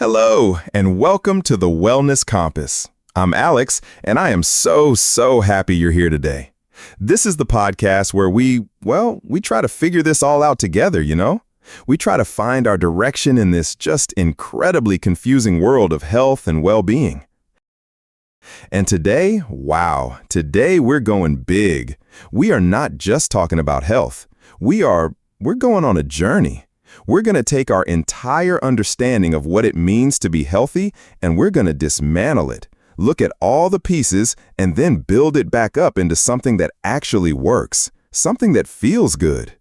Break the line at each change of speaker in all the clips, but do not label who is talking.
Hello, and welcome to the Wellness Compass. I'm Alex, and I am so happy you're here today. This is the podcast where we try to figure this all out together, you know? We try to find our direction in this just incredibly confusing world of health and well-being. And today we're going big. We are not just talking about health. We're going on a journey. We're going to take our entire understanding of what it means to be healthy, and we're going to dismantle it, look at all the pieces, and then build it back up into something that actually works, something that feels good.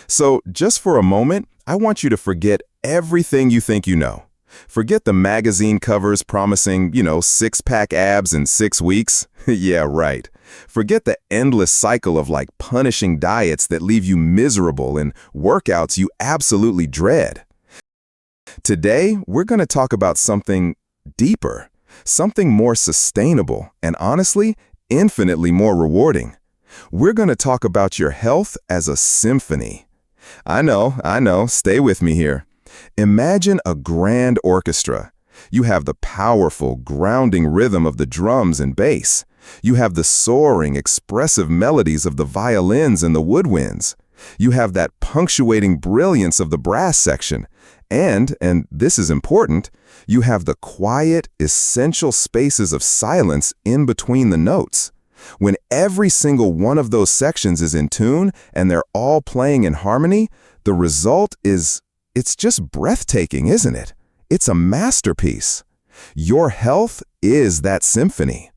So just for a moment, I want you to forget everything you think you know. Forget the magazine covers promising, six-pack abs in 6 weeks. Yeah, right. Forget the endless cycle of punishing diets that leave you miserable and workouts you absolutely dread. Today, we're going to talk about something deeper, something more sustainable, and honestly, infinitely more rewarding. We're going to talk about your health as a symphony. I know, stay with me here. Imagine a grand orchestra. You have the powerful, grounding rhythm of the drums and bass. You have the soaring, expressive melodies of the violins and the woodwinds. You have that punctuating brilliance of the brass section. And this is important, you have the quiet, essential spaces of silence in between the notes. When every single one of those sections is in tune and they're all playing in harmony, the result is, it's just breathtaking, isn't it? It's a masterpiece. Your health is that symphony.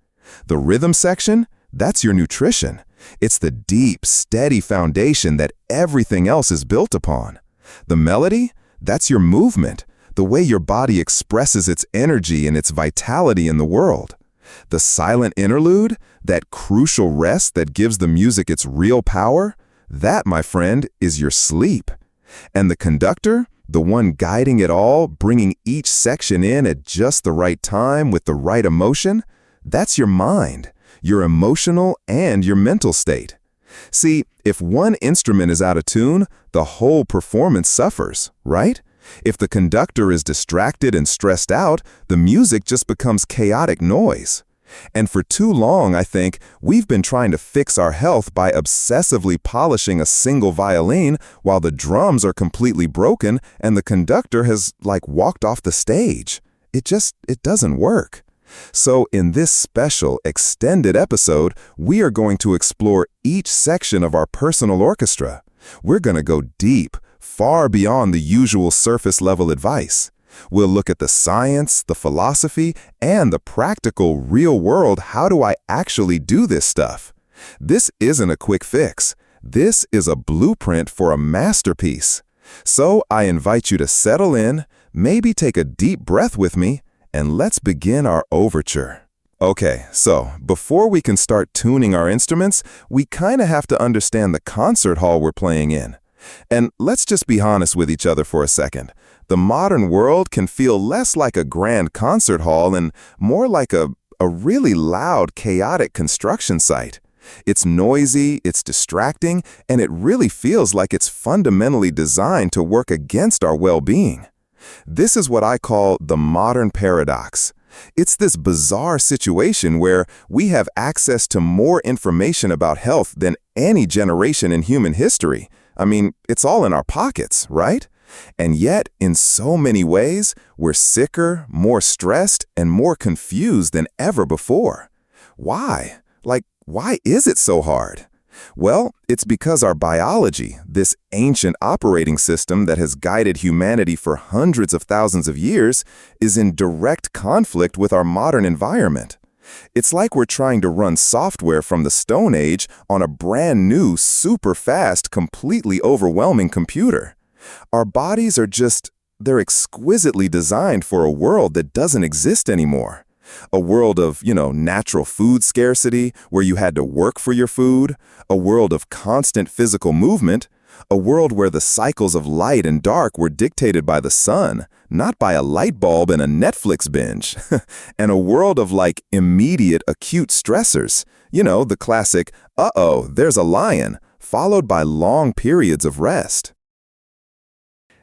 The rhythm section, that's your nutrition. It's the deep, steady foundation that everything else is built upon. The melody, that's your movement, the way your body expresses its energy and its vitality in the world. The silent interlude, that crucial rest that gives the music its real power, that, my friend, is your sleep. And the conductor, the one guiding it all, bringing each section in at just the right time with the right emotion, that's your mind, your emotional and your mental state. See, if one instrument is out of tune, the whole performance suffers, right? If the conductor is distracted and stressed out, the music just becomes chaotic noise. And for too long, I think, we've been trying to fix our health by obsessively polishing a single violin while the drums are completely broken and the conductor has, walked off the stage. It doesn't work. So in this special, extended episode, we are going to explore each section of our personal orchestra. We're going to go deep, far beyond the usual surface-level advice. We'll look at the science, the philosophy, and the practical, real-world how do I actually do this stuff. This isn't a quick fix. This is a blueprint for a masterpiece. So I invite you to settle in, maybe take a deep breath with me, and let's begin our overture. Okay, so before we can start tuning our instruments, we kind of have to understand the concert hall we're playing in. And let's just be honest with each other for a second. The modern world can feel less like a grand concert hall and more like a really loud, chaotic construction site. It's noisy, it's distracting, and it really feels like it's fundamentally designed to work against our well-being. This is what I call the modern paradox. It's this bizarre situation where we have access to more information about health than any generation in human history. I mean, it's all in our pockets, right? And yet, in so many ways, we're sicker, more stressed, and more confused than ever before. Why? Why is it so hard? Well, it's because our biology, this ancient operating system that has guided humanity for hundreds of thousands of years, is in direct conflict with our modern environment. It's like we're trying to run software from the Stone Age on a brand new, super fast, completely overwhelming computer. Our bodies are they're exquisitely designed for a world that doesn't exist anymore. A world of, natural food scarcity, where you had to work for your food, a world of constant physical movement, a world where the cycles of light and dark were dictated by the sun, not by a light bulb and a Netflix binge, and a world of immediate acute stressors, the classic, uh-oh, there's a lion, followed by long periods of rest.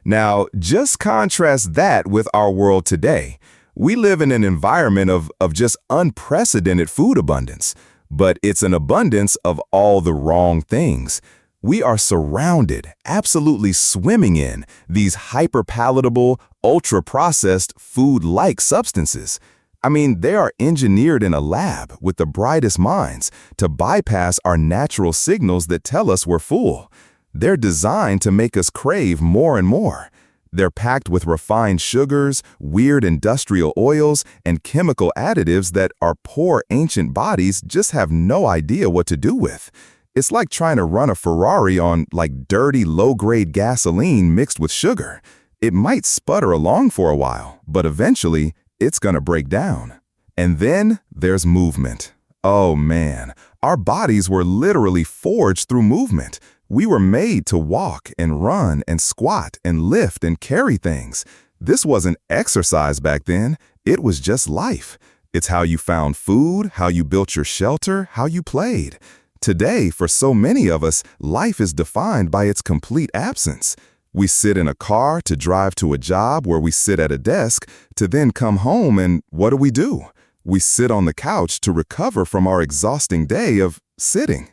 Now, just contrast that with our world today. We live in an environment of just unprecedented food abundance, but it's an abundance of all the wrong things. We are surrounded, absolutely swimming in these hyper-palatable, ultra-processed food-like substances. I mean, they are engineered in a lab with the brightest minds to bypass our natural signals that tell us we're full. They're designed to make us crave more and more. They're packed with refined sugars, weird industrial oils, and chemical additives that our poor ancient bodies just have no idea what to do with. It's like trying to run a Ferrari on dirty, low-grade gasoline mixed with sugar. It might sputter along for a while, but eventually, it's gonna break down. And then there's movement. Oh man, our bodies were literally forged through movement. We were made to walk and run and squat and lift and carry things. This wasn't exercise back then, it was just life. It's how you found food, how you built your shelter, how you played. Today, for so many of us, life is defined by its complete absence. We sit in a car to drive to a job where we sit at a desk to then come home and what do? We sit on the couch to recover from our exhausting day of sitting.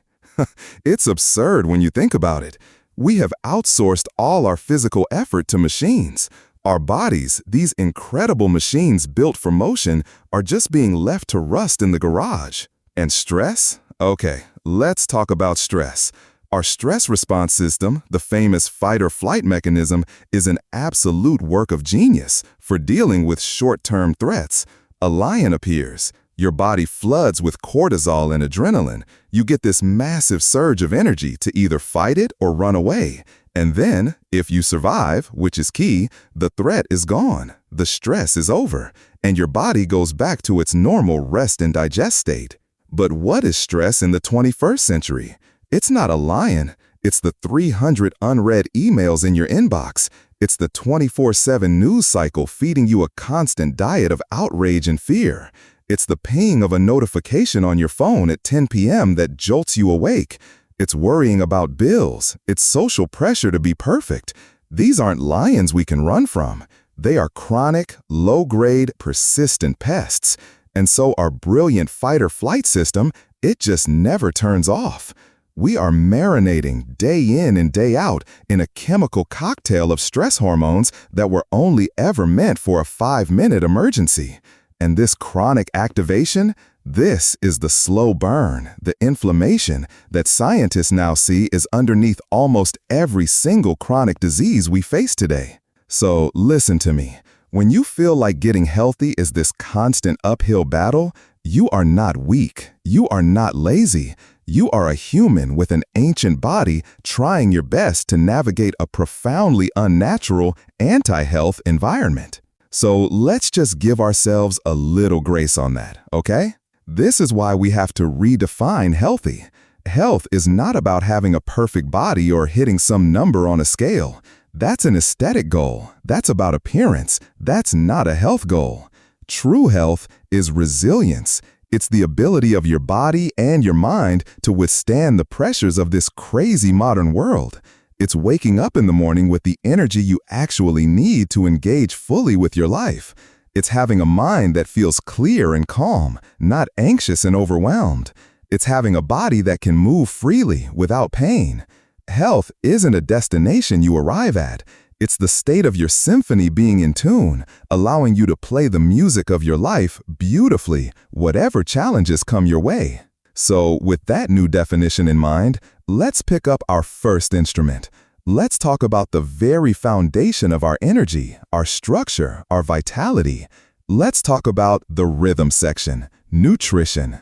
It's absurd when you think about it. We have outsourced all our physical effort to machines. Our bodies, these incredible machines built for motion, are just being left to rust in the garage. And stress? Okay, let's talk about stress. Our stress response system, the famous fight-or-flight mechanism, is an absolute work of genius for dealing with short-term threats. A lion appears. Your body floods with cortisol and adrenaline. You get this massive surge of energy to either fight it or run away. And then, if you survive, which is key, the threat is gone. The stress is over, and your body goes back to its normal rest and digest state. But what is stress in the 21st century? It's not a lion. It's the 300 unread emails in your inbox. It's the 24/7 news cycle feeding you a constant diet of outrage and fear. It's the ping of a notification on your phone at 10 p.m. that jolts you awake. It's worrying about bills. It's social pressure to be perfect. These aren't lions we can run from. They are chronic, low-grade, persistent pests. And so our brilliant fight-or-flight system, it just never turns off. We are marinating day in and day out in a chemical cocktail of stress hormones that were only ever meant for a 5-minute emergency. And this chronic activation, this is the slow burn, the inflammation that scientists now see is underneath almost every single chronic disease we face today. So listen to me. When you feel like getting healthy is this constant uphill battle, you are not weak. You are not lazy. You are a human with an ancient body trying your best to navigate a profoundly unnatural, anti-health environment. So let's just give ourselves a little grace on that, okay? This is why we have to redefine healthy. Health is not about having a perfect body or hitting some number on a scale. That's an aesthetic goal. That's about appearance. That's not a health goal. True health is resilience. It's the ability of your body and your mind to withstand the pressures of this crazy modern world. It's waking up in the morning with the energy you actually need to engage fully with your life. It's having a mind that feels clear and calm, not anxious and overwhelmed. It's having a body that can move freely without pain. Health isn't a destination you arrive at. It's the state of your symphony being in tune, allowing you to play the music of your life beautifully, whatever challenges come your way. So, with that new definition in mind, let's pick up our first instrument. Let's talk about the very foundation of our energy, our structure, our vitality. Let's talk about the rhythm section, nutrition.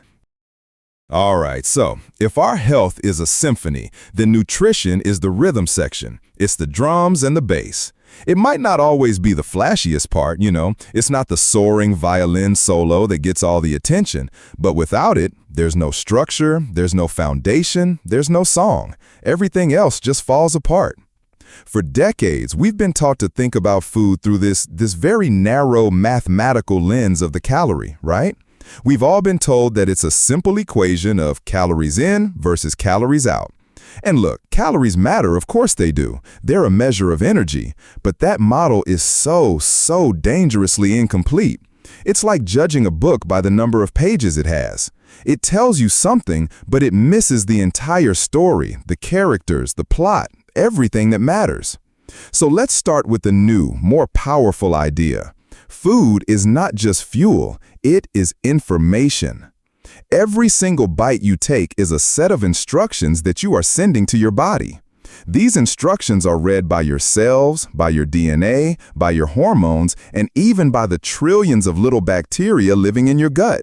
All right, so if our health is a symphony, then nutrition is the rhythm section. It's the drums and the bass. It might not always be the flashiest part, It's not the soaring violin solo that gets all the attention. But without it, there's no structure, there's no foundation, there's no song. Everything else just falls apart. For decades, we've been taught to think about food through this very narrow mathematical lens of the calorie, right? We've all been told that it's a simple equation of calories in versus calories out. And look, calories matter, of course they do. They're a measure of energy, but that model is so dangerously incomplete. It's like judging a book by the number of pages it has. It tells you something, but it misses the entire story, the characters, the plot, everything that matters. So let's start with the new, more powerful idea. Food is not just fuel, it is information. Every single bite you take is a set of instructions that you are sending to your body. These instructions are read by your cells, by your DNA, by your hormones, and even by the trillions of little bacteria living in your gut.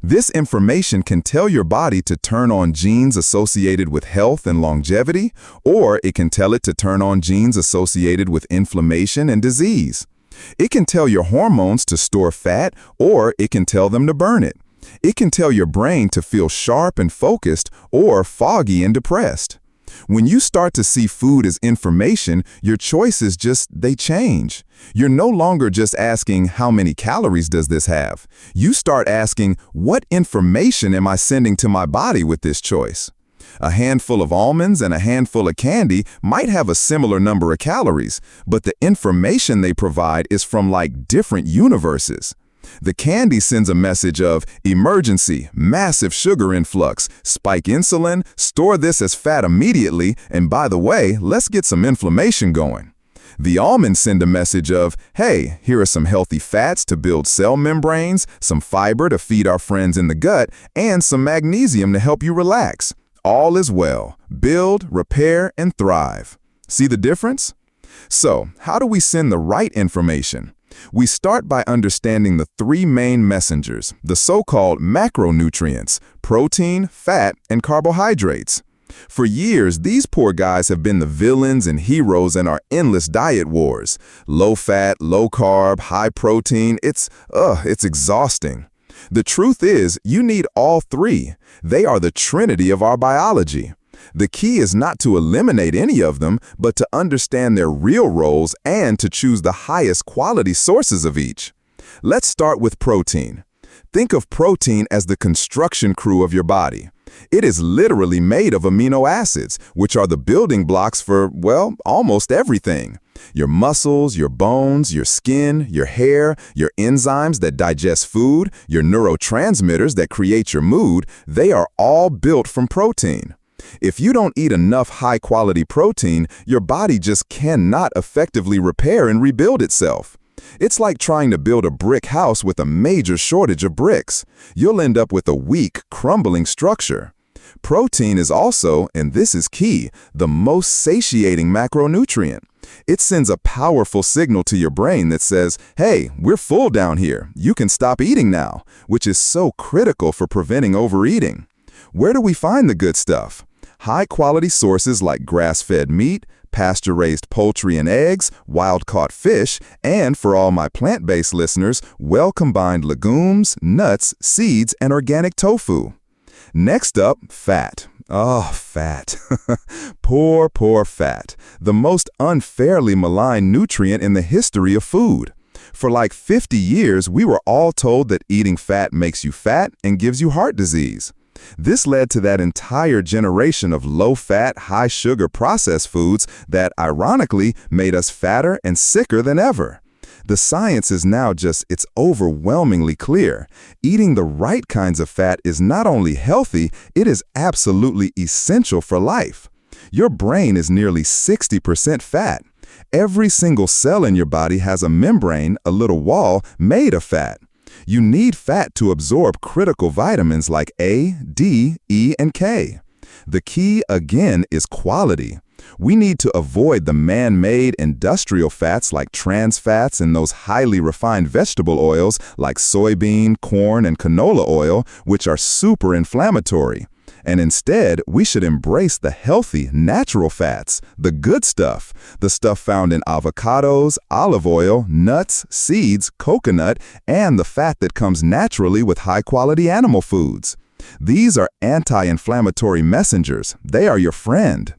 This information can tell your body to turn on genes associated with health and longevity, or it can tell it to turn on genes associated with inflammation and disease. It can tell your hormones to store fat, or it can tell them to burn it. It can tell your brain to feel sharp and focused, or foggy and depressed. When you start to see food as information, your choices they change. You're no longer just asking, how many calories does this have? You start asking, what information am I sending to my body with this choice? A handful of almonds and a handful of candy might have a similar number of calories, but the information they provide is from different universes. The candy sends a message of emergency, massive sugar influx, spike insulin, store this as fat immediately, and by the way, let's get some inflammation going. The almonds send a message of, hey, here are some healthy fats to build cell membranes, some fiber to feed our friends in the gut, and some magnesium to help you relax. All is well. Build, repair, and thrive. See the difference? So, how do we send the right information? We start by understanding the three main messengers, the so-called macronutrients: protein, fat, and carbohydrates. For years, these poor guys have been the villains and heroes in our endless diet wars. Low fat, low carb, high protein, it's exhausting. The truth is, you need all three. They are the trinity of our biology. The key is not to eliminate any of them, but to understand their real roles and to choose the highest quality sources of each. Let's start with protein. Think of protein as the construction crew of your body. It is literally made of amino acids, which are the building blocks for, almost everything. Your muscles, your bones, your skin, your hair, your enzymes that digest food, your neurotransmitters that create your mood, they are all built from protein. If you don't eat enough high-quality protein, your body just cannot effectively repair and rebuild itself. It's like trying to build a brick house with a major shortage of bricks. You'll end up with a weak, crumbling structure. Protein is also, and this is key, the most satiating macronutrient. It sends a powerful signal to your brain that says, hey, we're full down here. You can stop eating now, which is so critical for preventing overeating. Where do we find the good stuff? High-quality sources like grass-fed meat, pasture-raised poultry and eggs, wild-caught fish, and for all my plant-based listeners, well-combined legumes, nuts, seeds, and organic tofu. Next up, fat. Oh, fat. Poor fat. The most unfairly maligned nutrient in the history of food. For 50 years, we were all told that eating fat makes you fat and gives you heart disease. This led to that entire generation of low-fat, high-sugar processed foods that, ironically, made us fatter and sicker than ever. The science is now it's overwhelmingly clear. Eating the right kinds of fat is not only healthy, it is absolutely essential for life. Your brain is nearly 60% fat. Every single cell in your body has a membrane, a little wall, made of fat. You need fat to absorb critical vitamins like A, D, E, and K. The key, again, is quality. We need to avoid the man-made industrial fats like trans fats and those highly refined vegetable oils like soybean, corn, and canola oil, which are super inflammatory. And instead, we should embrace the healthy, natural fats, the good stuff, the stuff found in avocados, olive oil, nuts, seeds, coconut, and the fat that comes naturally with high-quality animal foods. These are anti-inflammatory messengers. They are your friend.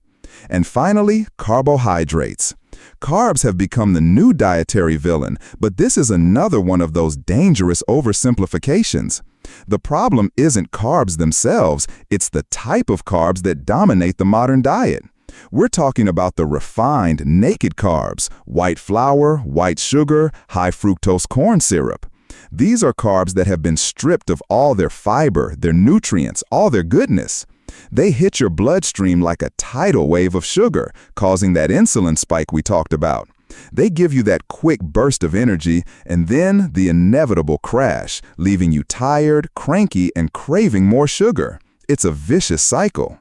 And finally, carbohydrates.
Carbs have become the new dietary villain, but this is another one of those dangerous oversimplifications. The problem isn't carbs themselves, it's the type of carbs that dominate the modern diet. We're talking about the refined, naked carbs, white flour, white sugar, high fructose corn syrup. These are carbs that have been stripped of all their fiber, their nutrients, all their goodness. They hit your bloodstream like a tidal wave of sugar, causing that insulin spike we talked about. They give you that quick burst of energy and then the inevitable crash, leaving you tired, cranky, and craving more sugar. It's a vicious cycle.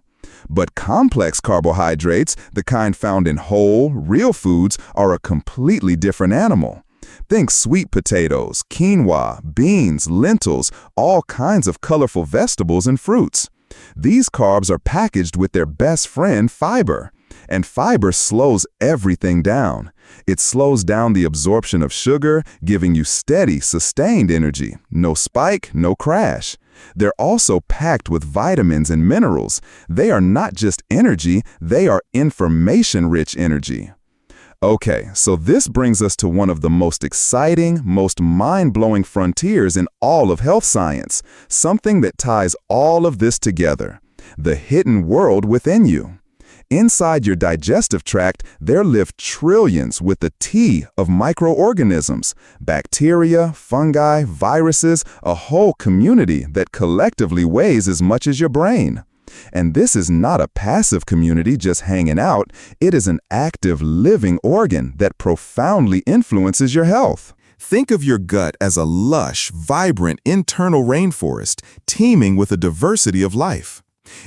But complex carbohydrates, the kind found in whole, real foods, are a completely different animal. Think sweet potatoes, quinoa, beans, lentils, all kinds of colorful vegetables and fruits. These carbs are packaged with their best friend, fiber. And fiber slows everything down. It slows down the absorption of sugar, giving you steady, sustained energy. No spike, no crash. They're also packed with vitamins and minerals. They are not just energy, they are information-rich energy. Okay, so this brings us to one of the most exciting, most mind-blowing frontiers in all of health science, something that ties all of this together, the hidden world within you. Inside your digestive tract, there live trillions with a T of microorganisms, bacteria, fungi, viruses, a whole community that collectively weighs as much as your brain. And this is not a passive community just hanging out. It is an active, living organ that profoundly influences your health.
Think of your gut as a lush, vibrant internal rainforest teeming with a diversity of life.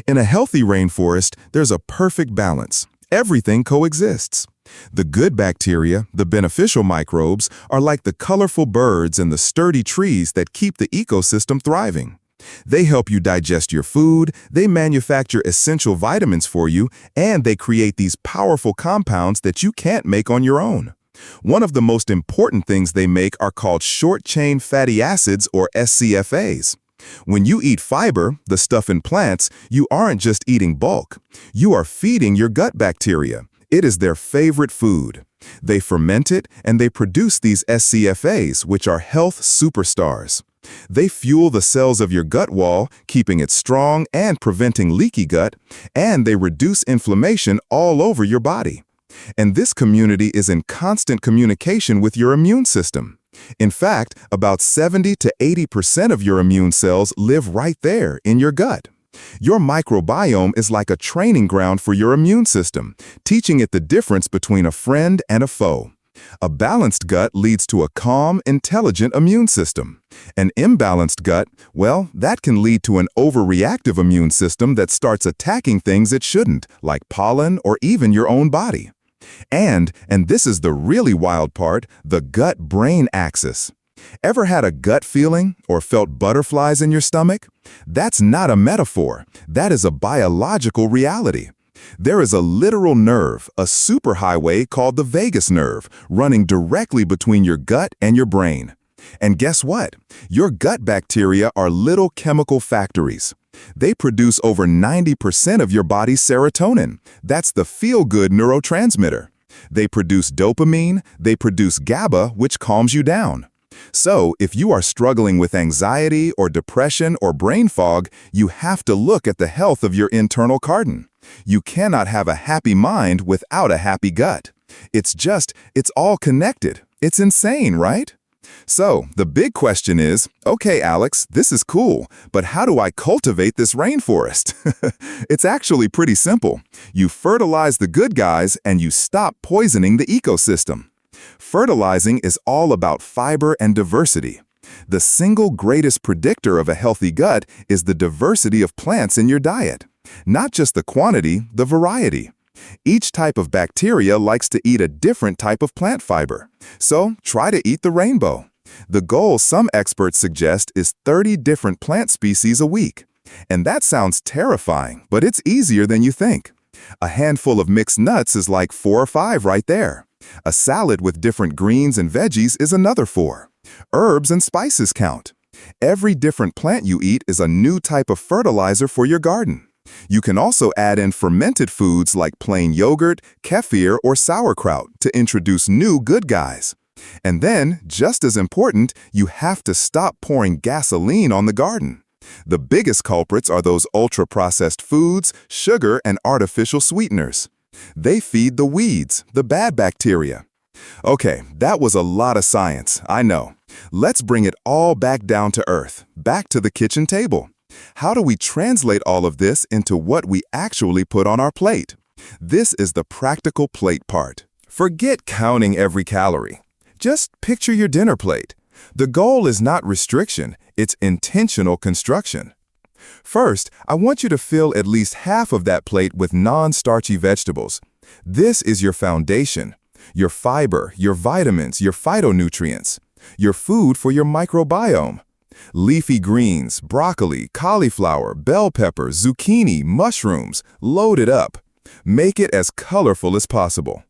In a healthy rainforest, there's a perfect balance. Everything coexists. The good bacteria, the beneficial microbes, are like the colorful birds and the sturdy trees that keep the ecosystem thriving. They help you digest your food, they manufacture essential vitamins for you, and they create these powerful compounds that you can't make on your own. One of the most important things they make are called short-chain fatty acids, or SCFAs. When you eat fiber, the stuff in plants, you aren't just eating bulk. You are feeding your gut bacteria. It is their favorite food. They ferment it, and they produce these SCFAs, which are health superstars. They fuel the cells of your gut wall, keeping it strong and preventing leaky gut, and they reduce inflammation all over your body. And this community is in constant communication with your immune system. In fact, about 70 to 80% of your immune cells live right there in your gut. Your microbiome is like a training ground for your immune system, teaching it the difference between a friend and a foe. A balanced gut leads to a calm, intelligent immune system. An imbalanced gut, well, that can lead to an overreactive immune system that starts attacking things it shouldn't, like pollen or even your own body. And this is the really wild part, the gut-brain axis. Ever had a gut feeling or felt butterflies in your stomach? That's not a metaphor. That is a biological reality. There is a literal nerve, a superhighway called the vagus nerve, running directly between your gut and your brain. And guess what? Your gut bacteria are little chemical factories. They produce over 90% of your body's serotonin. That's the feel-good neurotransmitter. They produce dopamine, they produce GABA, which calms you down. So, if you are struggling with anxiety or depression or brain fog, you have to look at the health of your internal garden. You cannot have a happy mind without a happy gut. It's all connected. It's insane, right? So, the big question is, okay, Alex, this is cool, but how do I cultivate this rainforest? It's actually pretty simple. You fertilize the good guys and you stop poisoning the ecosystem. Fertilizing is all about fiber and diversity. The single greatest predictor of a healthy gut is the diversity of plants in your diet. Not just the quantity, the variety. Each type of bacteria likes to eat a different type of plant fiber. So try to eat the rainbow. The goal some experts suggest is 30 different plant species a week. And that sounds terrifying, but it's easier than you think. A handful of mixed nuts is like 4 or 5 right there. A salad with different greens and veggies is another 4. Herbs and spices count. Every different plant you eat is a new type of fertilizer for your garden.
You can also add in fermented foods like plain yogurt, kefir, or sauerkraut to introduce new good guys. And then, just as important, you have to stop pouring gasoline on the garden. The biggest culprits are those ultra-processed foods, sugar, and artificial sweeteners. They feed the weeds, the bad bacteria. Okay, that was a lot of science, I know. Let's bring it all back down to earth, back to the kitchen table. How do we translate all of this into what we actually put on our plate? This is the practical plate part. Forget counting every calorie. Just picture your dinner plate. The goal is not restriction, it's intentional construction. First, I want you to fill at least half of that plate with non-starchy vegetables. This is your foundation, your fiber, your vitamins, your phytonutrients, your food for your microbiome. Leafy greens, broccoli, cauliflower, bell peppers, zucchini, mushrooms, load it up. Make it as colorful as possible.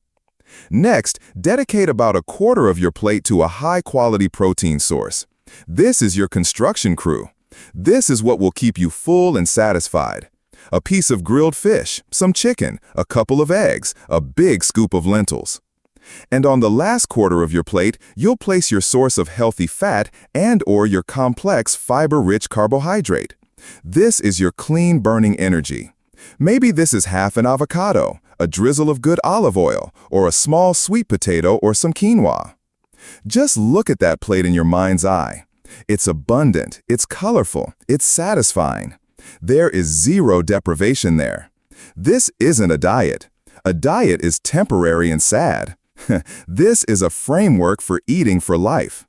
Next, dedicate about a quarter of your plate to a high-quality protein source. This is your construction crew. This is what will keep you full and satisfied. A piece of grilled fish, some chicken, a couple of eggs, a big scoop of lentils. And on the last quarter of your plate, you'll place your source of healthy fat and/or your complex fiber-rich carbohydrate. This is your clean-burning energy. Maybe this is half an avocado, a drizzle of good olive oil, or a small sweet potato or some quinoa. Just look at that plate in your mind's eye. It's abundant, it's colorful, it's satisfying. There is zero deprivation there. This isn't a diet. A diet is temporary and sad. This is a framework for eating for life.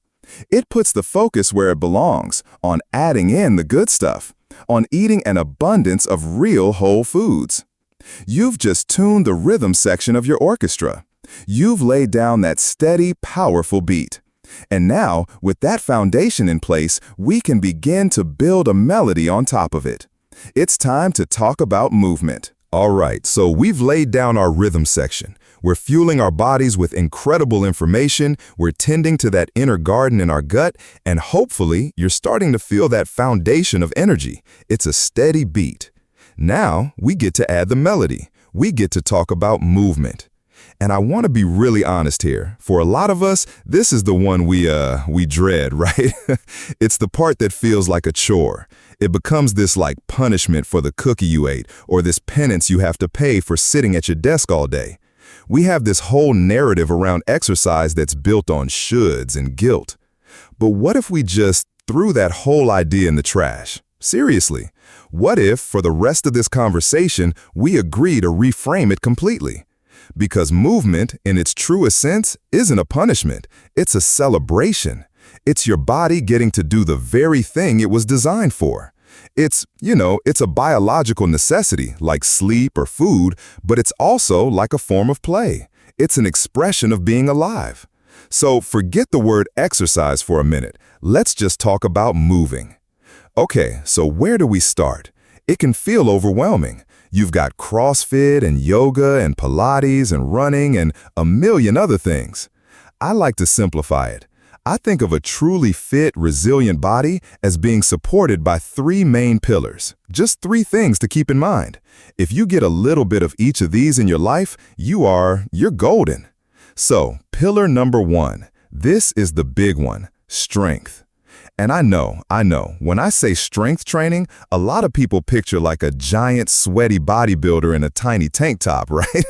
It puts the focus where it belongs, on adding in the good stuff, on eating an abundance of real whole foods. You've just tuned the rhythm section of your orchestra. You've laid down that steady, powerful beat. And now, with that foundation in place, we can begin to build a melody on top of it. It's time to talk about movement. All right, so we've laid down our rhythm section. We're fueling our bodies with incredible information, we're tending to that inner garden in our gut, and hopefully you're starting to feel that foundation of energy. It's a steady beat. Now we get to add the melody. We get to talk about movement. And I want to be really honest here. For a lot of us, this is the one we dread, right? It's the part that feels like a chore. It becomes this like punishment for the cookie you ate, or this penance you have to pay for sitting at your desk all day. We have this whole narrative around exercise that's built on shoulds and guilt. But what if we just threw that whole idea in the trash? Seriously, what if, for the rest of this conversation, we agree to reframe it completely? Because movement, in its truest sense, isn't a punishment. It's a celebration. It's your body getting to do the very thing it was designed for. It's a biological necessity, like sleep or food, but it's also like a form of play. It's an expression of being alive. So forget the word exercise for a minute. Let's just talk about moving. Okay, so where do we start? It can feel overwhelming. You've got CrossFit and yoga and Pilates and running and a million other things. I like to simplify it. I think of a truly fit, resilient body as being supported by three main pillars. Just three things to keep in mind. If you get a little bit of each of these in your life, you're golden. So, pillar number one. This is the big one, strength. And I know, when I say strength training, a lot of people picture like a giant, sweaty bodybuilder in a tiny tank top, right?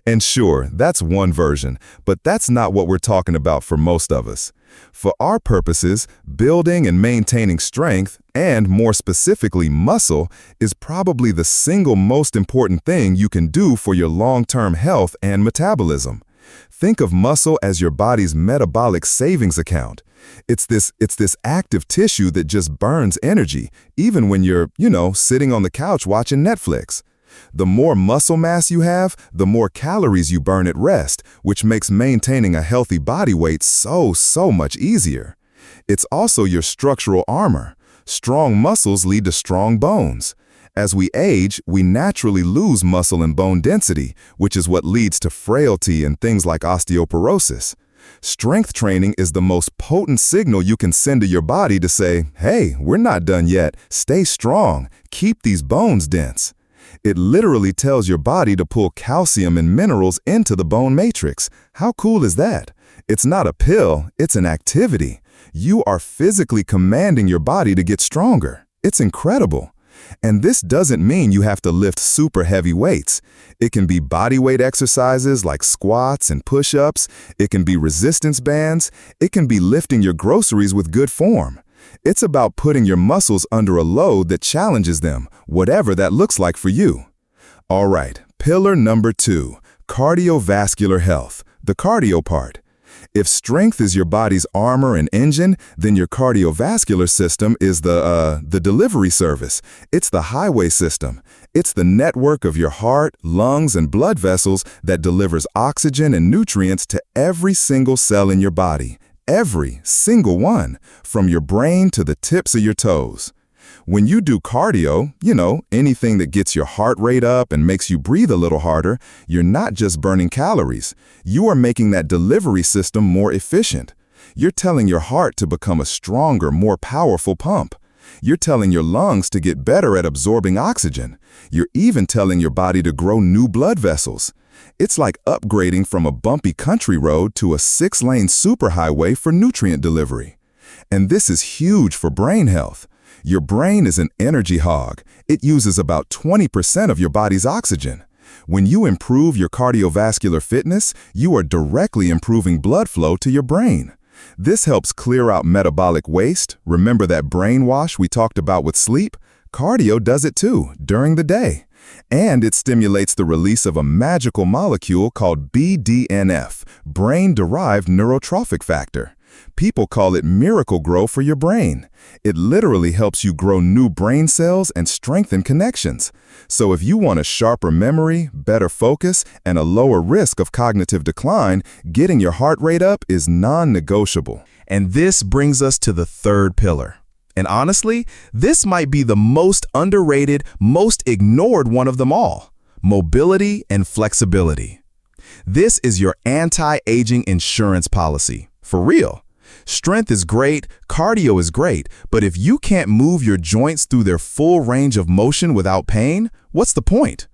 And sure, that's one version, but that's not what we're talking about for most of us. For our purposes, building and maintaining strength, and more specifically muscle, is probably the single most important thing you can do for your long-term health and metabolism. Think of muscle as your body's metabolic savings account. It's this active tissue that just burns energy, even when you're, sitting on the couch watching Netflix. The more muscle mass you have, the more calories you burn at rest, which makes maintaining a healthy body weight so much easier. It's also your structural armor. Strong muscles lead to strong bones. As we age, we naturally lose muscle and bone density, which is what leads to frailty and things like osteoporosis. Strength training is the most potent signal you can send to your body to say, hey, we're not done yet. Stay strong. Keep these bones dense. It literally tells your body to pull calcium and minerals into the bone matrix. How cool is that? It's not a pill, it's an activity. You are physically commanding your body to get stronger. It's incredible. And this doesn't mean you have to lift super heavy weights. It can be body weight exercises like squats and push-ups. It can be resistance bands. It can be lifting your groceries with good form. It's about putting your muscles under a load that challenges them, whatever that looks like for you. All right, pillar number 2, cardiovascular health, the cardio part. If strength is your body's armor and engine, then your cardiovascular system is the delivery service. It's the highway system. It's the network of your heart, lungs, and blood vessels that delivers oxygen and nutrients to every single cell in your body. Every single one, from your brain to the tips of your toes. When you do cardio, anything that gets your heart rate up and makes you breathe a little harder, you're not just burning calories. You are making that delivery system more efficient. You're telling your heart to become a stronger, more powerful pump. You're telling your lungs to get better at absorbing oxygen. You're even telling your body to grow new blood vessels. It's like upgrading from a bumpy country road to a 6-lane superhighway for nutrient delivery. And this is huge for brain health. Your brain is an energy hog. It uses about 20% of your body's oxygen. When you improve your cardiovascular fitness, you are directly improving blood flow to your brain. This helps clear out metabolic waste. Remember that brainwash we talked about with sleep? Cardio does it too, during the day. And it stimulates the release of a magical molecule called BDNF, brain-derived neurotrophic factor. People call it miracle grow for your brain. It literally helps you grow new brain cells and strengthen connections. So if you want a sharper memory, better focus, and a lower risk of cognitive decline, getting your heart rate up is non-negotiable.
And this brings us to the third pillar. And honestly, this might be the most underrated, most ignored one of them all: mobility and flexibility. This is your anti-aging insurance policy. For real. Strength is great, cardio is great, but if you can't move your joints through their full range of motion without pain, what's the point?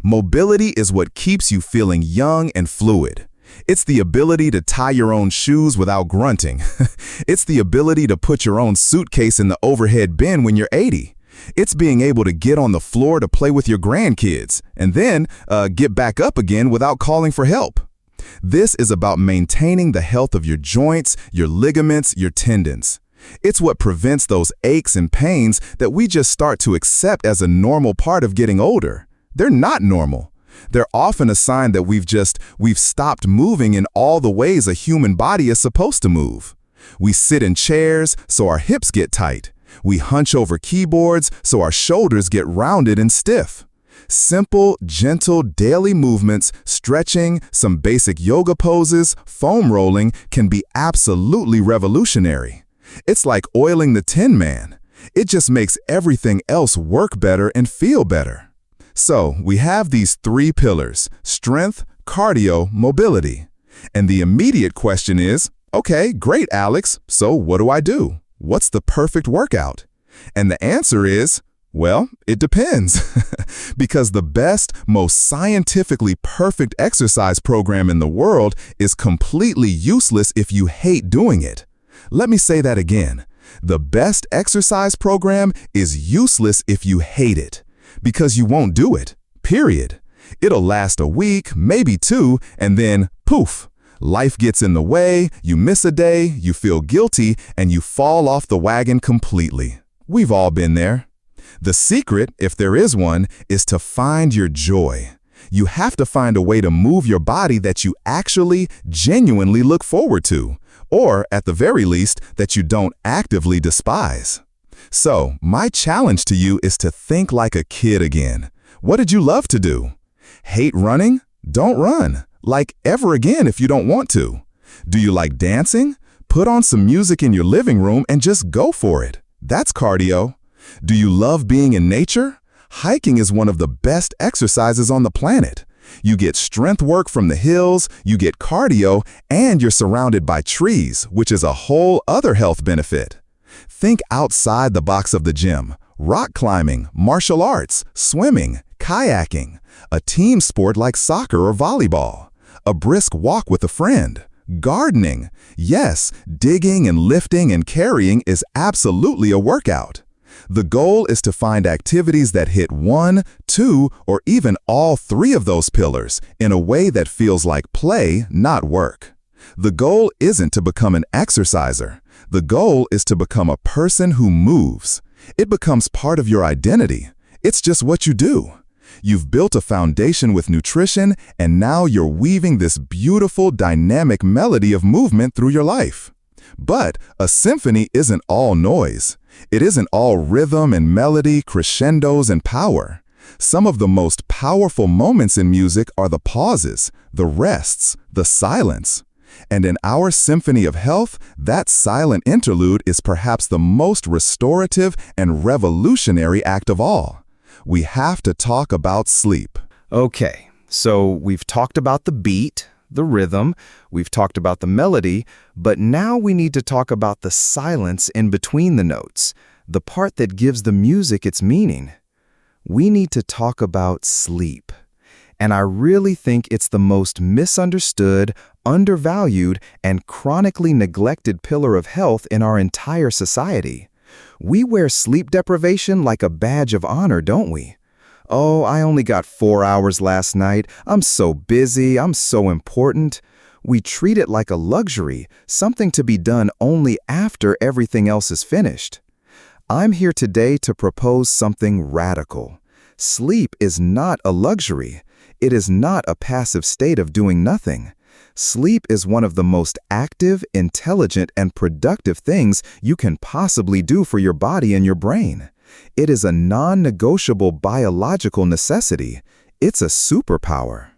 Mobility is what keeps you feeling young and fluid. It's the ability to tie your own shoes without grunting. It's the ability to put your own suitcase in the overhead bin when you're 80. It's being able to get on the floor to play with your grandkids, and then get back up again without calling for help. This is about maintaining the health of your joints, your ligaments, your tendons. It's what prevents those aches and pains that we just start to accept as a normal part of getting older. They're not normal. They're often a sign that we've stopped moving in all the ways a human body is supposed to move. We sit in chairs, so our hips get tight. We hunch over keyboards, so our shoulders get rounded and stiff. Simple, gentle daily movements, stretching, some basic yoga poses, foam rolling can be absolutely revolutionary. It's like oiling the Tin Man. It just makes everything else work better and feel better. So we have these 3 pillars: strength, cardio, mobility. And the immediate question is, okay, great, Alex, so what do I do? What's the perfect workout? And the answer is, well, it depends. Because the best, most scientifically perfect exercise program in the world is completely useless if you hate doing it. Let me say that again. The best exercise program is useless if you hate it. Because you won't do it, period. It'll last a week, maybe 2, and then poof. Life gets in the way, you miss a day, you feel guilty, and you fall off the wagon completely. We've all been there. The secret, if there is one, is to find your joy. You have to find a way to move your body that you actually, genuinely look forward to, or at the very least, that you don't actively despise. So, my challenge to you is to think like a kid again. What did you love to do? Hate running? Don't run. Like ever again if you don't want to. Do you like dancing? Put on some music in your living room and just go for it. That's cardio. Do you love being in nature? Hiking is one of the best exercises on the planet.
You get strength work from the hills, you get cardio, and you're surrounded by trees, which is a whole other health benefit. Think outside the box of the gym. Rock climbing, martial arts, swimming, kayaking, a team sport like soccer or volleyball, a brisk walk with a friend, gardening. Yes, digging and lifting and carrying is absolutely a workout. The goal is to find activities that hit one, two, or even all three of those pillars in a way that feels like play, not work. The goal isn't to become an exerciser. The goal is to become a person who moves. It becomes part of your identity. It's just what you do. You've built a foundation with nutrition, and now you're weaving this beautiful, dynamic melody of movement through your life. But a symphony isn't all noise. It isn't all rhythm and melody, crescendos and power. Some of the most powerful moments in music are the pauses, the rests, the silence. And in our symphony of health, that silent interlude is perhaps the most restorative and revolutionary act of all. We have to talk about sleep.
Okay, so we've talked about the beat, the rhythm, we've talked about the melody, but now we need to talk about the silence in between the notes, the part that gives the music its meaning. We need to talk about sleep. And I really think it's the most misunderstood, undervalued, and chronically neglected pillar of health in our entire society. We wear sleep deprivation like a badge of honor, don't we? Oh, I only got 4 hours last night. I'm so busy. I'm so important. We treat it like a luxury, something to be done only after everything else is finished. I'm here today to propose something radical. Sleep is not a luxury. It is not a passive state of doing nothing. Sleep is one of the most active, intelligent, and productive things you can possibly do for your body and your brain. It is a non-negotiable biological necessity. It's a superpower.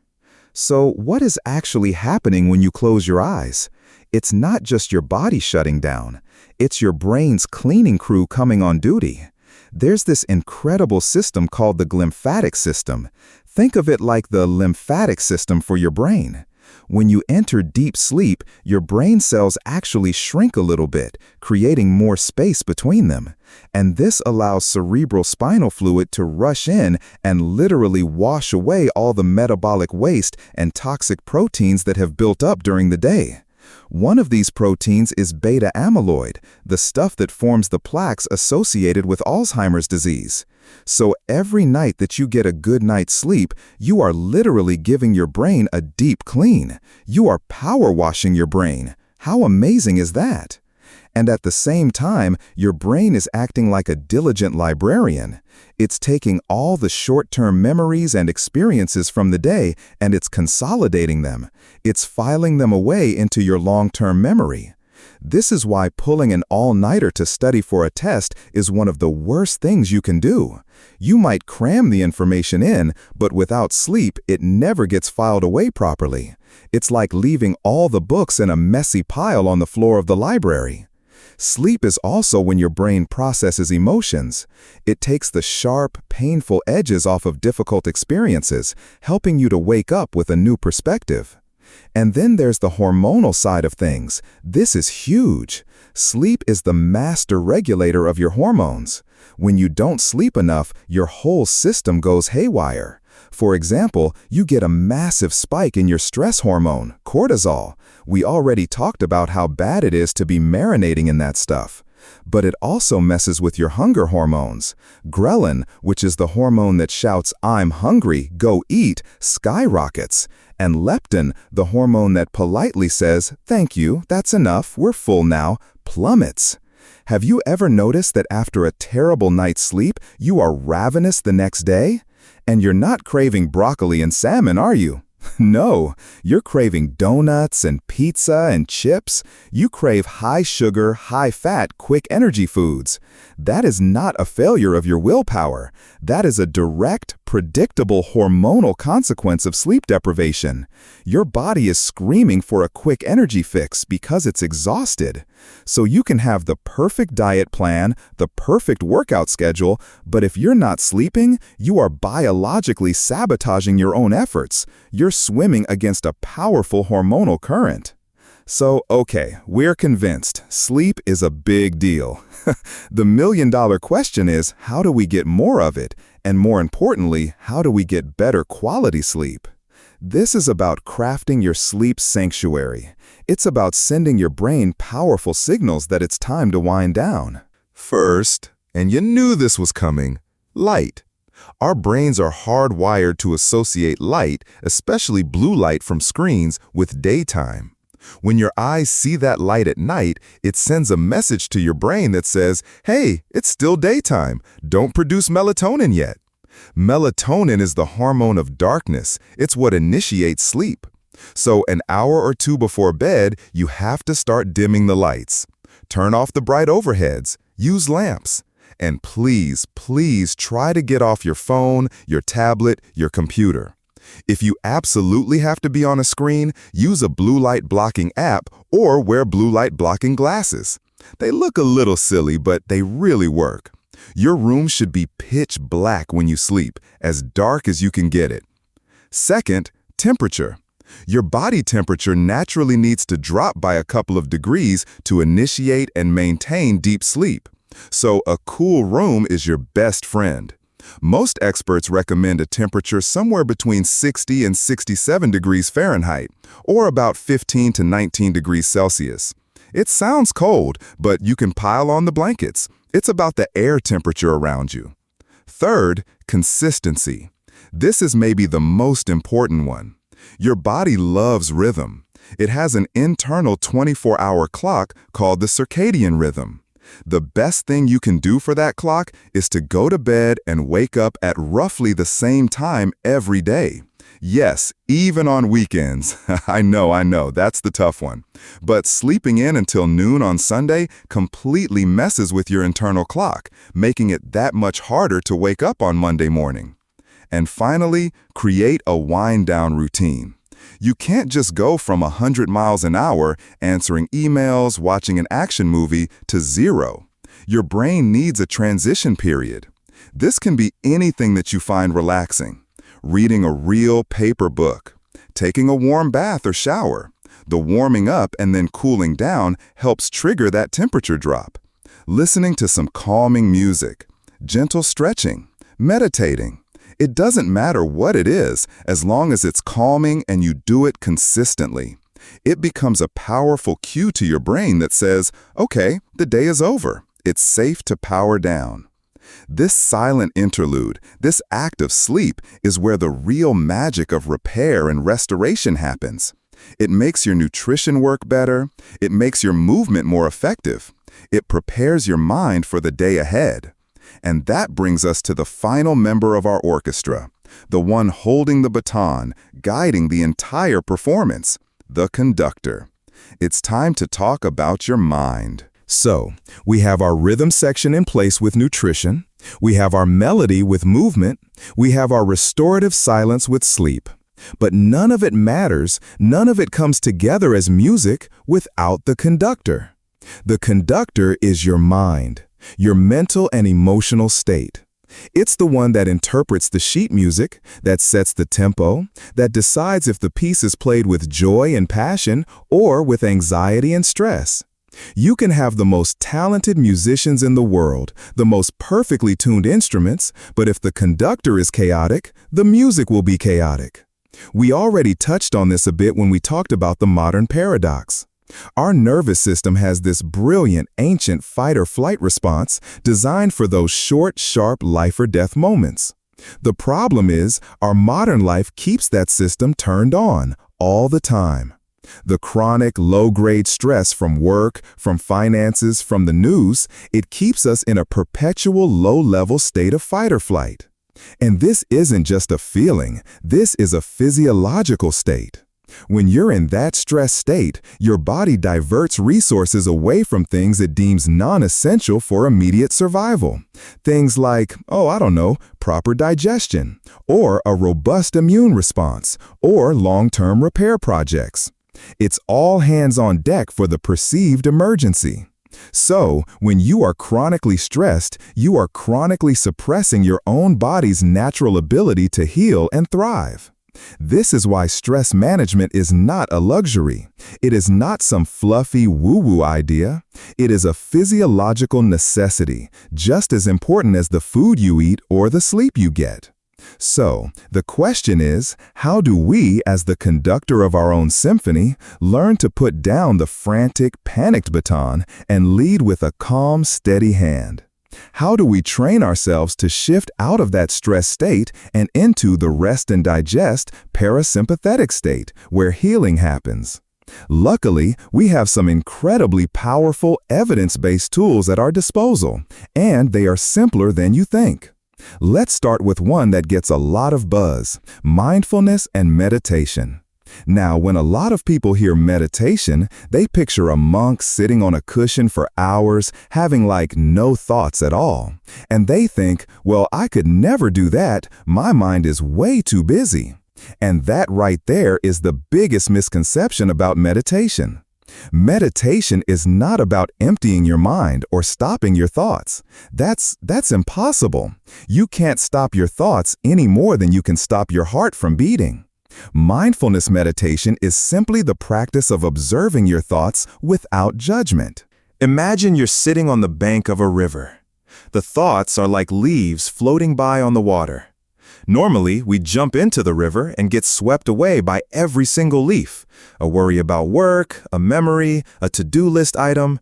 So what is actually happening when you close your eyes? It's not just your body shutting down. It's your brain's cleaning crew coming on duty. There's this incredible system called the glymphatic system. Think of it like the lymphatic system for your brain. When you enter deep sleep, your brain cells actually shrink a little bit, creating more space between them. And this allows cerebral spinal fluid to rush in and literally wash away all the metabolic waste and toxic proteins that have built up during the day. One of these proteins is beta amyloid, the stuff that forms the plaques associated with Alzheimer's disease. So every night that you get a good night's sleep, you are literally giving your brain a deep clean. You are power washing your brain. How amazing is that? And at the same time, your brain is acting like a diligent librarian. It's taking all the short-term memories and experiences from the day and it's consolidating them. It's filing them away into your long-term memory. This is why pulling an all-nighter to study for a test is one of the worst things you can do. You might cram the information in, but without sleep, it never gets filed away properly. It's like leaving all the books in a messy pile on the floor of the library. Sleep is also when your brain processes emotions. It takes the sharp, painful edges off of difficult experiences, helping you to wake up with a new perspective. And then there's the hormonal side of things. This is huge. Sleep is the master regulator of your hormones. When you don't sleep enough, your whole system goes haywire. For example, you get a massive spike in your stress hormone, cortisol. We already talked about how bad it is to be marinating in that stuff. But it also messes with your hunger hormones. Ghrelin, which is the hormone that shouts, "I'm hungry, go eat," skyrockets. And leptin, the hormone that politely says, "Thank you, that's enough, we're full now," plummets. Have you ever noticed that after a terrible night's sleep, you are ravenous the next day? And you're not craving broccoli and salmon, are you? No, you're craving donuts and pizza and chips. You crave high-sugar, high-fat, quick energy foods. That is not a failure of your willpower. That is a direct,
predictable hormonal consequence of sleep deprivation. Your body is screaming for a quick energy fix because it's exhausted. So you can have the perfect diet plan, the perfect workout schedule, but if you're not sleeping, you are biologically sabotaging your own efforts. You're swimming against a powerful hormonal current. So, okay, we're convinced. Sleep is a big deal. The million-dollar question is, how do we get more of it? And more importantly, how do we get better quality sleep? This is about crafting your sleep sanctuary. It's about sending your brain powerful signals that it's time to wind down.
First, and you knew this was coming, light. Our brains are hardwired to associate light, especially blue light from screens, with daytime. When your eyes see that light at night, it sends a message to your brain that says, hey, it's still daytime. Don't produce melatonin yet. Melatonin is the hormone of darkness. It's what initiates sleep. So an hour or two before bed, you have to start dimming the lights. Turn off the bright overheads. Use lamps. And please, please try to get off your phone, your tablet, your computer. If you absolutely have to be on a screen, use a blue light blocking app or wear blue light blocking glasses. They look a little silly, but they really work. Your room should be pitch black when you sleep, as dark as you can get it. Second, temperature. Your body temperature naturally needs to drop by a couple of degrees to initiate and maintain deep sleep. So a cool room is your best friend. Most experts recommend a temperature somewhere between 60 and 67 degrees Fahrenheit, or about 15 to 19 degrees Celsius. It sounds cold, but you can pile on the blankets. It's about the air temperature around you. Third, consistency. This is maybe the most important one. Your body loves rhythm. It has an internal 24-hour clock called the circadian rhythm. The best thing you can do for that clock is to go to bed and wake up at roughly the same time every day. Yes, even on weekends. I know, that's the tough one. But sleeping in until noon on Sunday completely messes with your internal clock, making it that much harder to wake up on Monday morning. And finally, create a wind-down routine. You can't just go from 100 miles an hour answering emails, watching an action movie, to 0. Your brain needs a transition period. This can be anything that you find relaxing. Reading a real paper book, taking a warm bath or shower. The warming up and then cooling down helps trigger that temperature drop. Listening to some calming music, gentle stretching, meditating. It doesn't matter what it is, as long as it's calming and you do it consistently. It becomes a powerful cue to your brain that says, okay, the day is over. It's safe to power down. This silent interlude, this act of sleep, is where the real magic of repair and restoration happens. It makes your nutrition work better. It makes your movement more effective. It prepares your mind for the day ahead. And that brings us to the final member of our orchestra, the one holding the baton, guiding the entire performance, the conductor. It's time to talk about your mind. So, we have our rhythm section in place with nutrition, we have our melody with movement, we have our restorative silence with sleep. But none of it matters, none of it comes together as music without the conductor. The conductor is your mind. Your mental and emotional state. It's the one that interprets the sheet music, that sets the tempo, that decides if the piece is played with joy and passion or with anxiety and stress. You can have the most talented musicians in the world, the most perfectly tuned instruments, but if the conductor is chaotic, the music will be chaotic. We already touched on this a bit when we talked about the modern paradox. Our nervous system has this brilliant, ancient fight-or-flight response designed for those short, sharp life-or-death moments. The problem is, our modern life keeps that system turned on all the time. The chronic, low-grade stress from work, from finances, from the news, it keeps us in a perpetual low-level state of fight-or-flight. And this isn't just a feeling, this is a physiological state.
When you're in that stress state, your body diverts resources away from things it deems non-essential for immediate survival. Things like, proper digestion, or a robust immune response, or long-term repair projects. It's all hands on deck for the perceived emergency. So, when you are chronically stressed, you are chronically suppressing your own body's natural ability to heal and thrive. This is why stress management is not a luxury. It is not some fluffy woo-woo idea. It is a physiological necessity, just as important as the food you eat or the sleep you get. So, the question is, how do we, as the conductor of our own symphony, learn to put down the frantic, panicked baton and lead with a calm, steady hand? How do we train ourselves to shift out of that stress state and into the rest and digest parasympathetic state, where healing happens? Luckily, we have some incredibly powerful evidence-based tools at our disposal, and they are simpler than you think. Let's start with one that gets a lot of buzz: mindfulness and meditation. Now, when a lot of people hear meditation, they picture a monk sitting on a cushion for hours, having no thoughts at all. And they think, well, I could never do that. My mind is way too busy. And that right there is the biggest misconception about meditation. Meditation is not about emptying your mind or stopping your thoughts. That's impossible. You can't stop your thoughts any more than you can stop your heart from beating. Mindfulness meditation is simply the practice of observing your thoughts without judgment.
Imagine you're sitting on the bank of a river. The thoughts are like leaves floating by on the water. Normally, we jump into the river and get swept away by every single leaf: a worry about work, a memory, a to-do list item.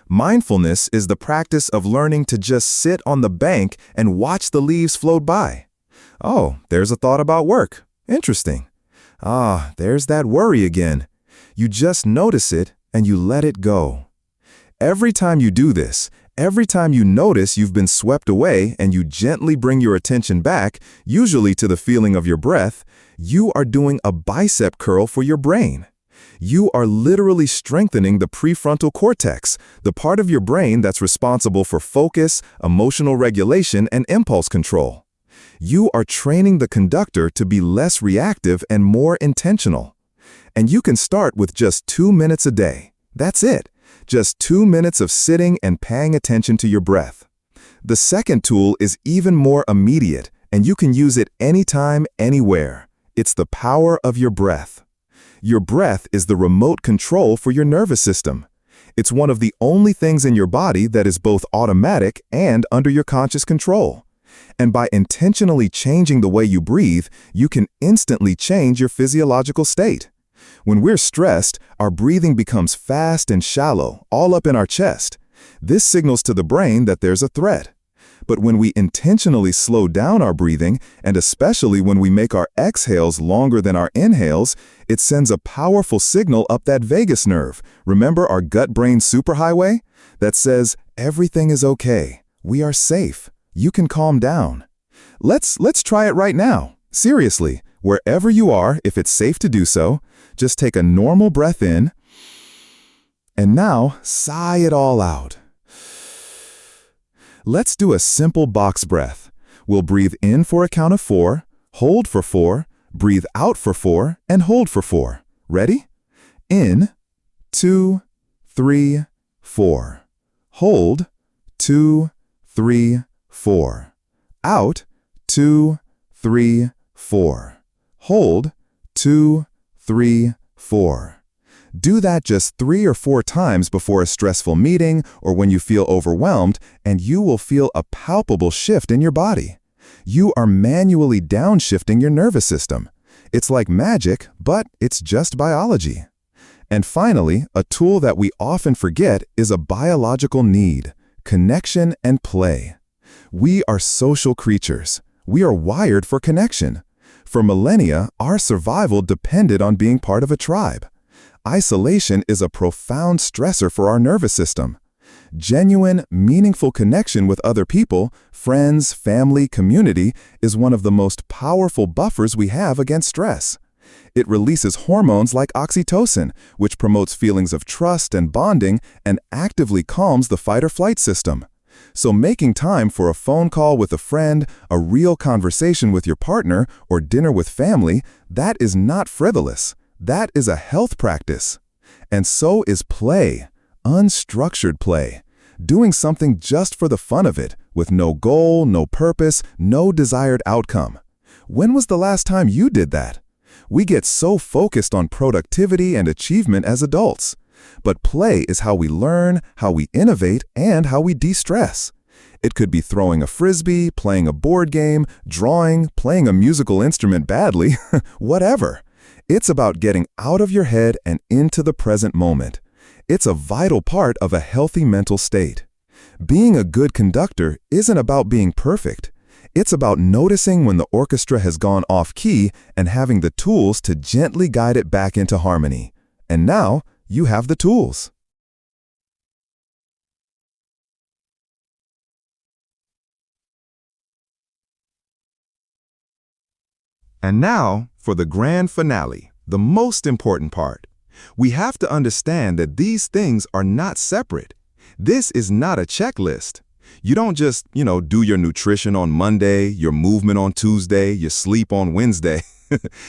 Mindfulness is the practice of learning to just sit on the bank and watch the leaves float by. Oh, there's a thought about work. Interesting. There's that worry again. You just notice it and you let it go. Every time you do this, every time you notice you've been swept away and you gently bring your attention back, usually to the feeling of your breath, you are doing a bicep curl for your brain. You are literally strengthening the prefrontal cortex, the part of your brain that's responsible for focus, emotional regulation, and impulse control. You are training the conductor to be less reactive and more intentional. And you can start with just 2 minutes a day. That's it. Just 2 minutes of sitting and paying attention to your breath. The second tool is even more immediate, and you can use it anytime, anywhere. It's the power of your breath. Your breath is the remote control for your nervous system. It's one of the only things in your body that is both automatic and under your conscious control. And by intentionally changing the way you breathe, you can instantly change your physiological state. When we're stressed, our breathing becomes fast and shallow, all up in our chest. This signals to the brain that there's a threat. But when we intentionally slow down our breathing, and especially when we make our exhales longer than our inhales, it sends a powerful signal up that vagus nerve. Remember our gut-brain superhighway? That says, everything is okay. We are safe. You can calm down. Let's try it right now. Seriously, wherever you are, if it's safe to do so, just take a normal breath in, and now sigh it all out. Let's do a simple box breath. We'll breathe in for a count of 4, hold for 4, breathe out for 4, and hold for 4. Ready? In, 2, 3, 4. Hold, 2, 3, 4. Out, 2, 3, 4. Hold, 2, 3, 4. Do that just 3 or 4 times before a stressful meeting or when you feel overwhelmed, and you will feel a palpable shift in your body. You are manually downshifting your nervous system. It's like magic, but it's just biology. And finally, a tool that we often forget is a biological need: connection and play. We are social creatures. We are wired for connection. For millennia, our survival depended on being part of a tribe. Isolation is a profound stressor for our nervous system. Genuine, meaningful connection with other people, friends, family, community, is one of the most powerful buffers we have against stress.
It releases hormones like oxytocin, which promotes feelings of trust and bonding and actively calms the fight-or-flight system. So making time for a phone call with a friend, a real conversation with your partner, or dinner with family, that is not frivolous. That is a health practice. And so is play, unstructured play. Doing something just for the fun of it, with no goal, no purpose, no desired outcome. When was the last time you did that? We get so focused on productivity and achievement as adults. But play is how we learn, how we innovate, and how we de-stress. It could be throwing a frisbee, playing a board game, drawing, playing a musical instrument badly, whatever. It's about getting out of your head and into the present moment. It's a vital part of a healthy mental state. Being a good conductor isn't about being perfect. It's about noticing when the orchestra has gone off-key and having the tools to gently guide it back into harmony. And now, you have the tools. And now, for the grand finale, the most important part. We have to understand that these things are not separate. This is not a checklist. You don't just, do your nutrition on Monday, your movement on Tuesday, your sleep on Wednesday.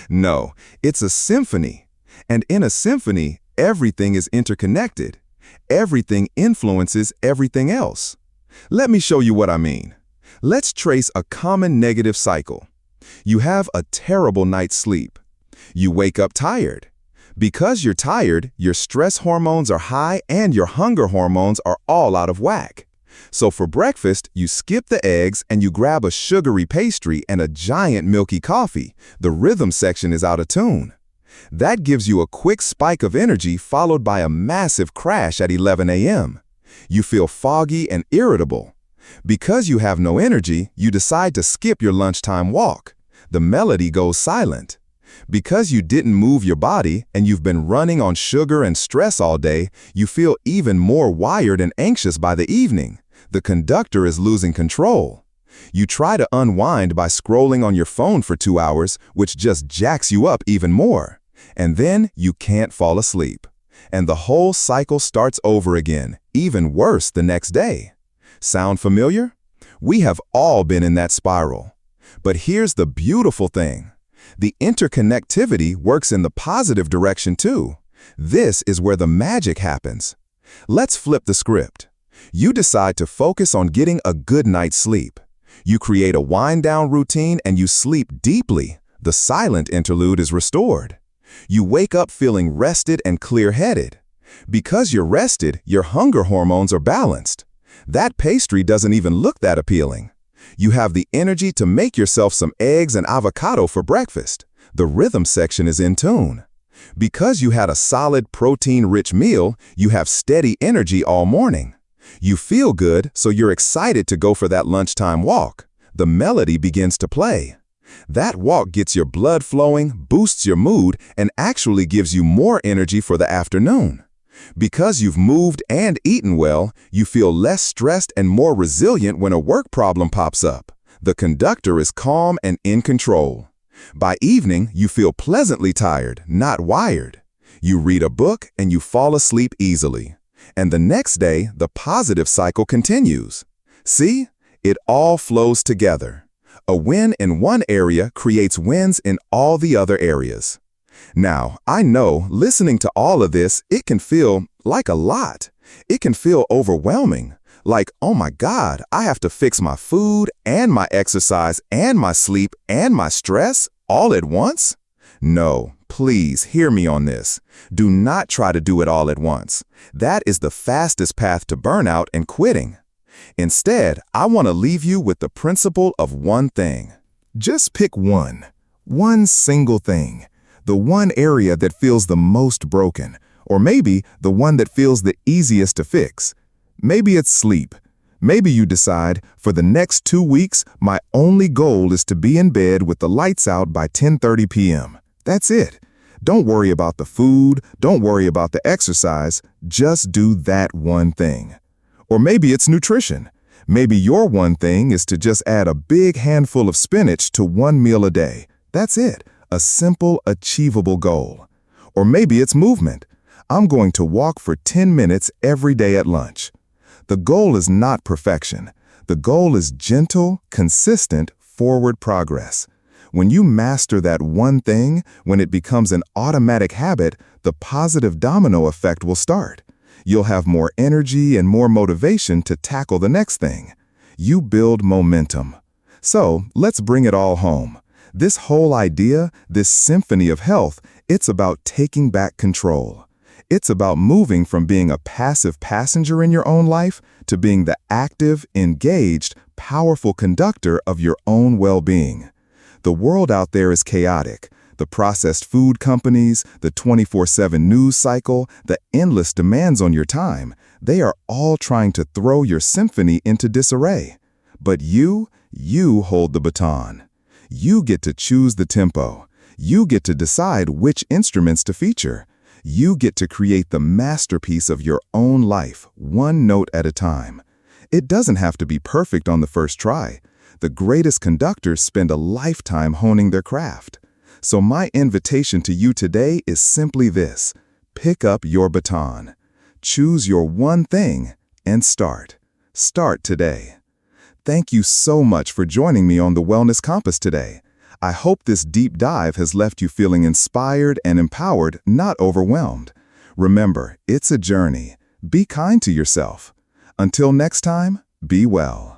No, it's a symphony. And in a symphony, everything is interconnected. Everything influences everything else. Let me show you what I mean. Let's trace a common negative cycle. You have a terrible night's sleep. You wake up tired. Because you're tired, your stress hormones are high and your hunger hormones are all out of whack. So for breakfast, you skip the eggs and you grab a sugary pastry and a giant milky coffee. The rhythm section is out of tune. That gives you a quick spike of energy followed by a massive crash at 11 a.m. You feel foggy and irritable. Because you have no energy, you decide to skip your lunchtime walk. The melody goes silent. Because you didn't move your body and you've been running on sugar and stress all day, you feel even more wired and anxious by the evening. The conductor is losing control. You try to unwind by scrolling on your phone for 2 hours, which just jacks you up even more. And then you can't fall asleep. And the whole cycle starts over again, even worse the next day. Sound familiar? We have all been in that spiral. But here's the beautiful thing. The interconnectivity works in the positive direction too. This is where the magic happens. Let's flip the script. You decide to focus on getting a good night's sleep. You create a wind-down routine and you sleep deeply. The silent interlude is restored. You wake up feeling rested and clear-headed. Because you're rested, your hunger hormones are balanced. That pastry doesn't even look that appealing. You have the energy to make yourself some eggs and avocado for breakfast. The rhythm section is in tune. Because you had a solid protein-rich meal, you have steady energy all morning. You feel good, so you're excited to go for that lunchtime walk. The melody begins to play. That walk gets your blood flowing, boosts your mood, and actually gives you more energy for the afternoon. Because you've moved and eaten well, you feel less stressed and more resilient when a work problem pops up. The conductor is calm and in control. By evening, you feel pleasantly tired, not wired. You read a book and you fall asleep easily. And the next day, the positive cycle continues. See? It all flows together. A win in one area creates wins in all the other areas. Now, I know, listening to all of this, it can feel like a lot. It can feel overwhelming. Like, oh my God, I have to fix my food and my exercise and my sleep and my stress all at once? No, please hear me on this. Do not try to do it all at once. That is the fastest path to burnout and quitting. Instead, I want to leave you with the principle of one thing. Just pick one single thing. The one area that feels the most broken, or maybe the one that feels the easiest to fix. Maybe it's sleep. Maybe you decide, for the next 2 weeks, my only goal is to be in bed with the lights out by 10:30 p.m. That's it. Don't worry about the food, don't worry about the exercise, just do that one thing. Or maybe it's nutrition. Maybe your one thing is to just add a big handful of spinach to one meal a day. That's it. a simple, achievable goal. Or maybe it's movement. I'm going to walk for 10 minutes every day at lunch. The goal is not perfection. The goal is gentle, consistent, forward progress. When you master that one thing, when it becomes an automatic habit, the positive domino effect will start. You'll have more energy and more motivation to tackle the next thing. You build momentum. So, let's bring it all home. This whole idea, this symphony of health, it's about taking back control. It's about moving from being a passive passenger in your own life to being the active, engaged, powerful conductor of your own well-being. The world out there is chaotic. The processed food companies, the 24/7 news cycle, the endless demands on your time, they are all trying to throw your symphony into disarray. But you hold the baton. You get to choose the tempo. You get to decide which instruments to feature. You get to create the masterpiece of your own life, one note at a time. It doesn't have to be perfect on the first try. The greatest conductors spend a lifetime honing their craft. So my invitation to you today is simply this: pick up your baton. Choose your one thing and start. Start today. Thank you so much for joining me on the Wellness Compass today. I hope this deep dive has left you feeling inspired and empowered, not overwhelmed. Remember, it's a journey. Be kind to yourself. Until next time, be well.